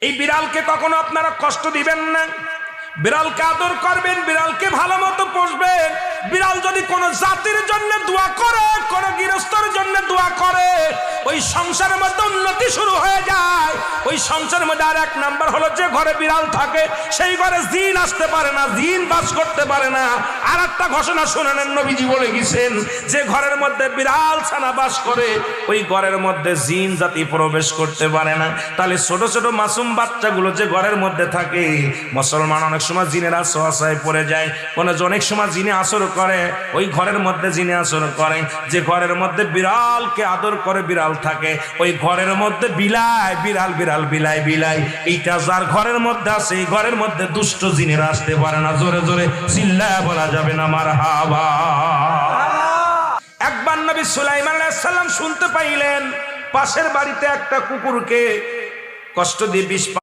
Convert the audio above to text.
এই বিড়ালকে কখনো আপনারা কষ্ট দিবেন না, বিড়ালকে আদর করবেন, বিড়ালকে ভালো মতো পোষবেন। বিড়াল যদি কোনো জাতির জন্য দোয়া করে, কোনো গৃহস্থর জন্য দোয়া করে, ওই সংসারের মধ্যে উন্নতি শুরু হয়ে যায়। ওই সংসারের মধ্যে আর এক নাম্বার হলো, যে ঘরে বিড়াল থাকে সেই ঘরে জিন আসতে পারে না, জিন বাস করতে পারে না। আর একটা ঘোষণা শুনেন, নবীজি বলে গেছেন, যে ঘরের মধ্যে বিড়াল ছানা বাস করে ওই ঘরের মধ্যে জিন জাতি প্রবেশ করতে পারে না। তাহলে ছোট ছোট মাসুম বাচ্চাগুলো যে ঘরের মধ্যে থাকে, মুসলমান অনেক সময় জিনের আশ্রয় পড়ে যায়, অনেক সময় জিনে আসর করে, ওই ঘরের মধ্যে জিনে আসর করে। যে ঘরের মধ্যে বিড়ালকে আদর করে বিড়াল থাকে, ওই ঘরের মধ্যে বিলাই বিড়াল বিড়াল বিলাই বিলাই, এইটা যার ঘরের মধ্যে আছে, এই ঘরের মধ্যে দুষ্ট জিনেরা আসতে পারে না। জোরে জোরে চিল্লায় বলা যাবে না মারহাবা। একবার নবী সুলাইমান আলাইহিস সালাম শুনতে পাইলেন, পাশের বাড়িতে একটা কুকুরকে কষ্ট দিয়ে বিষ